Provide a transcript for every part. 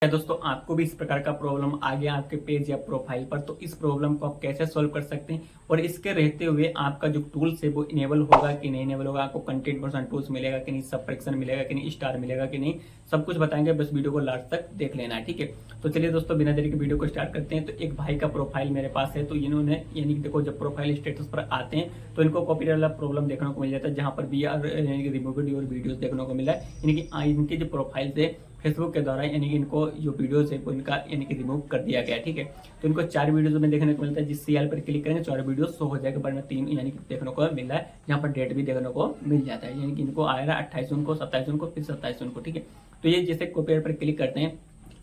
क्या दोस्तों आपको भी इस प्रकार का प्रॉब्लम आ गया आपके पेज या प्रोफाइल पर, तो इस प्रॉब्लम को आप कैसे सॉल्व कर सकते हैं और इसके रहते हुए आपका जो टूल्स है वो इनेबल होगा कि नहीं इनेबल होगा, आपको कंटेंट पर्सन टूल्स मिलेगा कि नहीं, सब्सक्रिप्शन मिलेगा कि नहीं, स्टार मिलेगा कि नहीं, सब कुछ बताएंगे। बस वीडियो को लास्ट तक देख लेना है, ठीक है। तो चलिए दोस्तों बिना देरी के वीडियो को स्टार्ट करते हैं। तो एक भाई का प्रोफाइल मेरे पास है, तो इन्होंने यानी कि देखो जब प्रोफाइल स्टेटस पर आते हैं तो इनको कॉपीराइट वाला प्रॉब्लम देखने को मिल जाता है, जहां पर भी यानी कि रिमूव्ड योर वीडियोस देखने को मिला है। यानी कि इनके जो प्रोफाइल से फेसबुक के द्वारा यानी कि इनको जो वीडियोस है वो इनका यानी कि रिमूव कर दिया गया है, ठीक है। तो इनको 4 वीडियोस में देखने को मिलता है, जिस सीएल पर क्लिक करेंगे 4 वीडियो शो हो जाएगा, पर 3 यानी कि देखने को मिल रहा है, यहाँ पर डेट भी देखने को मिल जाता है। यानी कि इनको आया रहा 28 जून को, 27 जून को, फिर 27 जून को, ठीक है। तो ये जैसे कॉपीराइट पर क्लिक करते हैं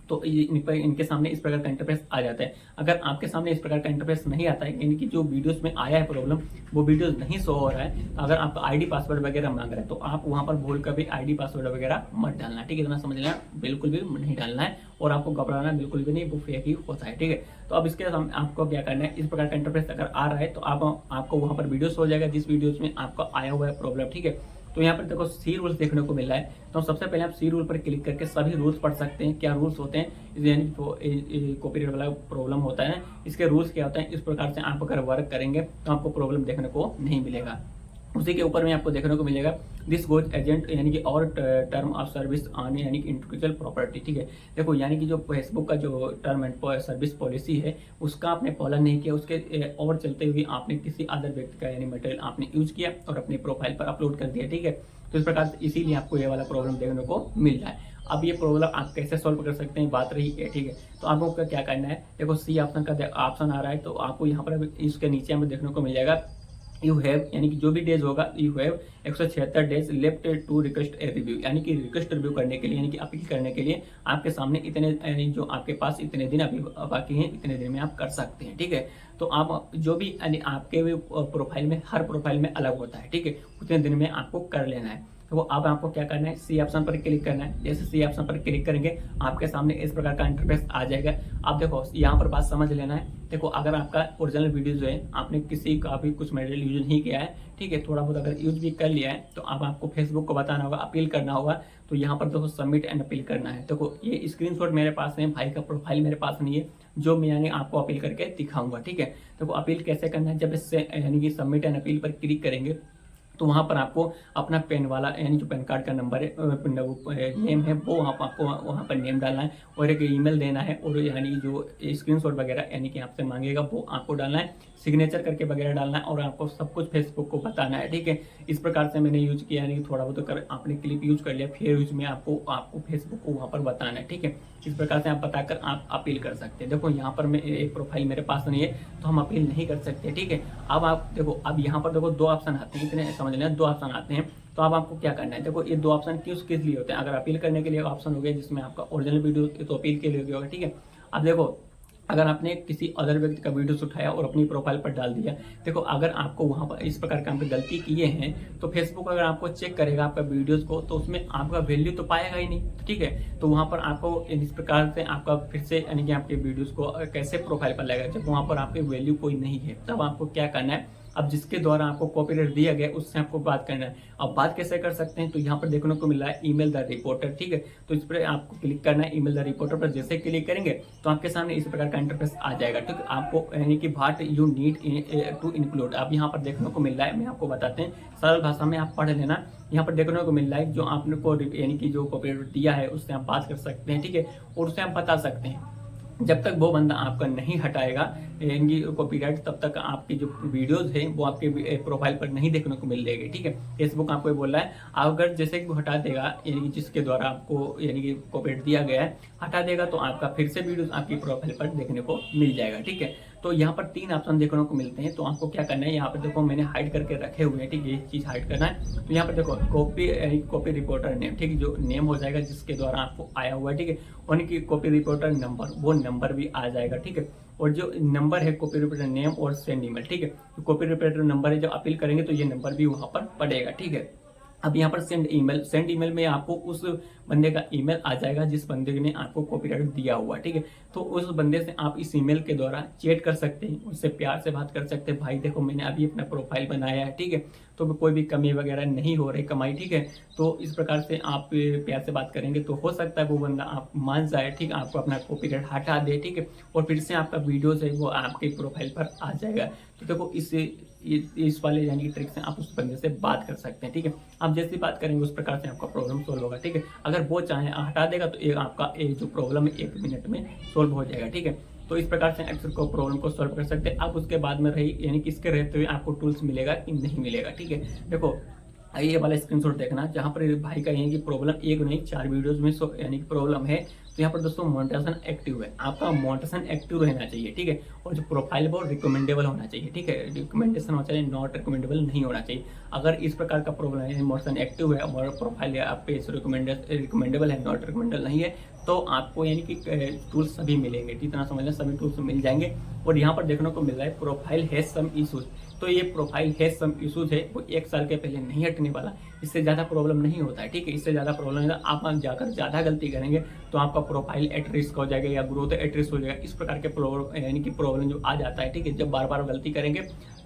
तो इनके सामने इस प्रकार का इंटरफेस आ जाता है। अगर आपके सामने इस प्रकार का इंटरफेस नहीं आता है, यानी कि जो वीडियोस में आया है प्रॉब्लम वो वीडियोस नहीं शो हो रहा है, तो अगर आपका आईडी पासवर्ड वगैरह मांग रहा है तो आप वहां पर भूल कर भी आईडी पासवर्ड वगैरह मत डालना, ठीक है। इतना समझ लेना, बिल्कुल भी नहीं डालना है और आपको घबराना बिल्कुल भी नहीं, वो फेक ही होता है, ठीक है। तो अब इसके आपको क्या करना है, इस प्रकार का इंटरफेस अगर आ रहा है तो आपको वहां पर वीडियोस हो जाएगा जिस वीडियोस में आपको आया हुआ है प्रॉब्लम, ठीक है। तो यहाँ पर देखो सी रूल्स देखने को मिल रहा है, तो सबसे पहले आप सी रूल पर क्लिक करके सभी रूल्स पढ़ सकते हैं। क्या रूल्स होते हैं, यानी कॉपीराइट वाला प्रॉब्लम होता है ना, इसके रूल्स क्या होते हैं। इस प्रकार से आप अगर वर्क करेंगे तो आपको प्रॉब्लम देखने को नहीं मिलेगा। उसी के ऊपर में आपको देखने को मिलेगा दिस गोज एजेंट यानी कि और टर्म ऑफ सर्विस ऑन यानी कि इंटेलेक्चुअल प्रॉपर्टी, ठीक है। देखो यानी कि जो फेसबुक का जो टर्म एंड सर्विस पॉलिसी है उसका आपने पालन नहीं किया, उसके और चलते हुए आपने किसी अदर व्यक्ति का यानी मटेरियल आपने यूज किया और अपनी प्रोफाइल पर अपलोड कर दिया, ठीक है। तो इस प्रकार से इसीलिए आपको ये वाला प्रॉब्लम देखने को मिल रहा है। अब ये प्रॉब्लम आप कैसे सॉल्व कर सकते हैं, बात रही है, ठीक है। तो आपको क्या करना है, देखो सी ऑप्शन का ऑप्शन आ रहा है, तो आपको यहाँ पर इसके नीचे हमें देखने को मिल जाएगा यू हैव यानी कि जो भी डेज होगा, you have 176 days left to request a review, यानी कि रिक्वेस्ट रिव्यू करने के लिए यानी कि अपील करने के लिए आपके सामने इतने यानी जो आपके पास इतने दिन अभी बाकी हैं, इतने दिन में आप कर सकते हैं, ठीक है। तो आप जो भी यानी आपके प्रोफाइल में हर प्रोफाइल में अलग होता है, ठीक है, उतने दिन में आपको कर लेना है। तो अब आपको क्या करना है, सी ऑप्शन पर क्लिक करना है। जैसे सी ऑप्शन पर क्लिक करेंगे आपके सामने इस प्रकार का इंटरफेस आ जाएगा। आप देखो यहाँ पर बात समझ लेना है। देखो अगर आपका ओरिजिनल वीडियो जो है आपने किसी का भी कुछ मटेरियल यूज नहीं किया है, ठीक है, थोड़ा बहुत अगर यूज भी कर लिया है, तो अब आपको फेसबुक को बताना होगा, अपील करना होगा। तो यहाँ पर देखो सबमिट एंड अपील करना है। देखो ये स्क्रीनशॉट मेरे पास है, भाई का प्रोफाइल मेरे पास नहीं है जो मैं यानी आपको अपील करके दिखाऊंगा, ठीक है। देखो अपील कैसे करना है, जब इससे यानी कि सबमिट एंड अपील पर क्लिक करेंगे तो वहाँ पर आपको अपना पेन वाला यानी जो पैन कार्ड का नंबर है नेम है वो आपको वहाँ पर नेम डालना है और एक ईमेल देना है, और यानी जो स्क्रीनशॉट वगैरह यानी कि आपसे मांगेगा वो आपको डालना है, सिग्नेचर करके वगैरह डालना है, और आपको सब कुछ फेसबुक को बताना है, ठीक है। इस प्रकार से मैंने यूज किया, यानी कि थोड़ा बहुत कर आपने क्लिप यूज कर लिया, फिर यूज में आपको फेसबुक को वहाँ पर बताना है, ठीक है। इस प्रकार से आप बताकर आप अपील कर सकते हैं। देखो यहाँ पर मैं एक प्रोफाइल मेरे पास नहीं है तो हम अपील नहीं कर सकते, ठीक है। अब आप देखो, अब यहाँ पर देखो 2 ऑप्शन आते हैं, इतने समझ लें 2 ऑप्शन आते हैं। तो अब आपको क्या करना है, देखो ये 2 ऑप्शन किस लिए होते हैं। अगर अपील करने के लिए ऑप्शन हो गया जिसमें आपका ओरिजिनल वीडियो तो अपील के लिए होगा, ठीक है। अब देखो अगर आपने किसी अदर व्यक्ति का वीडियोस उठाया और अपनी प्रोफाइल पर डाल दिया, देखो अगर आपको वहां पर इस प्रकार का गलती किए हैं तो फेसबुक अगर आपको चेक करेगा आपका वीडियोस को तो उसमें आपका वैल्यू तो पाएगा ही नहीं, ठीक है। तो वहां पर आपको इस प्रकार से आपका फिर से यानी कि आपके वीडियोस को कैसे प्रोफाइल पर लगेगा जब वहां पर आपकी वैल्यू कोई नहीं है। तब आपको क्या करना है, अब जिसके द्वारा आपको कॉपीराइट दिया गया उससे आपको बात करना है। अब बात कैसे कर सकते हैं, तो यहाँ पर देखने को मिल रहा है ईमेल द रिपोर्टर, ठीक है। तो इस पर आपको क्लिक करना है, ईमेल द रिपोर्टर पर जैसे क्लिक करेंगे तो आपके सामने इस प्रकार का इंटरफेस आ जाएगा, ठीक है। आपको यानी कि what you need to include अब यहाँ पर देखने को मिल रहा है, मैं आपको बताते हैं सरल भाषा में आप पढ़ लेना। यहाँ पर देखने को मिल रहा है जो आपने को यानी कि जो कॉपीराइट दिया है उससे आप बात कर सकते हैं, ठीक है, और उससे आप बता सकते हैं। जब तक वो बंदा आपका नहीं हटाएगा यानी कॉपीराइट, तब तक आपकी जो वीडियोस हैं वो आपके प्रोफाइल पर नहीं देखने को मिल जाएगी, ठीक है। फेसबुक आपको ये बोल रहा है, अगर जैसे कि वो हटा देगा यानी कि जिसके द्वारा आपको यानी कि कॉपीराइट दिया गया है हटा देगा तो आपका फिर से वीडियोस आपकी प्रोफाइल पर देखने को मिल जाएगा, ठीक है। तो यहाँ पर 3 ऑप्शन देखने को मिलते हैं। तो आपको क्या करना है, यहाँ पर देखो मैंने हाइड करके रखे हुए हैं, ठीक है, ये चीज हाइड करना है। तो यहाँ पर देखो कॉपी रिपोर्टर नेम, ठीक है, जो नेम हो जाएगा जिसके द्वारा आपको आया हुआ है, ठीक है, उनकी कॉपी रिपोर्टर नंबर, वो नंबर भी आ जाएगा, ठीक है। और जो नंबर है कॉपी रिपोर्टर नेम और सेंड ईमेल, ठीक है, तो कॉपी रिपोर्टर नंबर है, जब अपील करेंगे तो ये नंबर भी वहां पर पड़ेगा, ठीक है। अब यहाँ पर सेंड ईमेल में आपको उस बंदे का ईमेल आ जाएगा जिस बंदे ने आपको कॉपीराइट दिया हुआ, ठीक है। तो उस बंदे से आप इस ईमेल के द्वारा चैट कर सकते हैं, उससे प्यार से बात कर सकते हैं, भाई देखो मैंने अभी अपना प्रोफाइल बनाया है, ठीक है, तो कोई भी कमी वगैरह नहीं हो रही कमाई, ठीक है। तो इस प्रकार से आप प्यार से बात करेंगे तो हो सकता है वो बंदा आप मान जाए, ठीक है, आपको अपना कॉपीराइट हटा दे, ठीक है, और फिर से आपका वीडियोज है वो आपके प्रोफाइल पर आ जाएगा। तो देखो इस वाले यानी कि ट्रिक से आप उस बंदे से बात कर सकते हैं, ठीक है। आप जैसी बात करेंगे उस प्रकार से आपका प्रॉब्लम सोल्व होगा, ठीक है। अगर वो चाहे हटा देगा तो आपका जो प्रॉब्लम है 1 मिनट में सोल्व हो जाएगा, ठीक है। तो इस प्रकार से एक्सेल को प्रॉब्लम को सॉल्व कर सकते हैं। अब उसके बाद में रही यानी कि इसके रहते हुए आपको टूल्स मिलेगा कि नहीं मिलेगा, ठीक है। देखो ये वाला स्क्रीनशॉट देखना, जहाँ पर भाई का यानी कि प्रॉब्लम एक नहीं 4 वीडियोज में यानी कि प्रॉब्लम है। तो यहाँ पर दोस्तों मोनेटाइजेशन एक्टिव है, आपका मोनेटाइजेशन एक्टिव रहना चाहिए, ठीक है। और जो प्रोफाइल है वो रिकमेंडेबल होना चाहिए, ठीक है, रिकमेंडेशन होना चाहिए, नॉट रिकमेंडेबल नहीं होना चाहिए। अगर इस प्रकार का प्रॉब्लम है, मोनेटाइजेशन एक्टिव है और प्रोफाइल है आप पे रिकमेंडेबल है, नॉट रिकमेंडेबल नहीं है, तो आपको यानी कि टूल्स सभी मिलेंगे, जितना समझ लें सभी टूल्स मिल जाएंगे। और यहाँ पर देखने को मिल रहा है प्रोफाइल हैज सम इशूज, तो ये प्रोफाइल हैज सम इशूज है वो 1 साल के पहले नहीं हटने वाला, इससे ज़्यादा प्रॉब्लम नहीं होता है, ठीक है। इससे ज़्यादा प्रॉब्लम है आप जाकर ज़्यादा गलती करेंगे तो आपका प्रोफाइल एट रिस्क हो जाएगा या ग्रोथ एट रिस्क हो जाएगा। इस प्रकार के यानी कि प्रॉब्लम जो आ जाता है, ठीक है, जब बार बार गलती करेंगे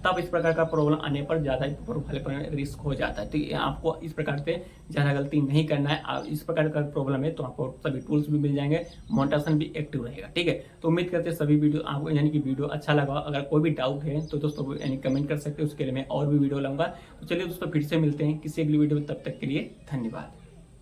तब इस प्रकार का प्रॉब्लम आने पर ज़्यादा प्रोफाइल पर रिस्क हो जाता है। तो आपको इस प्रकार से ज़्यादा गलती नहीं करना है। आप इस प्रकार का प्रॉब्लम है तो आपको सभी टूल्स भी मिल जाएंगे, मोनेटाइजेशन भी एक्टिव रहेगा, ठीक है। तो उम्मीद करते हैं सभी वीडियो आपको यानी कि वीडियो अच्छा लगा। अगर कोई भी डाउट है तो दोस्तों यानी कमेंट कर सकते हैं, उसके लिए मैं और भी वीडियो लाऊंगा। तो चलिए दोस्तों फिर से मिलते हैं किसी अगली वीडियो में, तब तक के लिए धन्यवाद।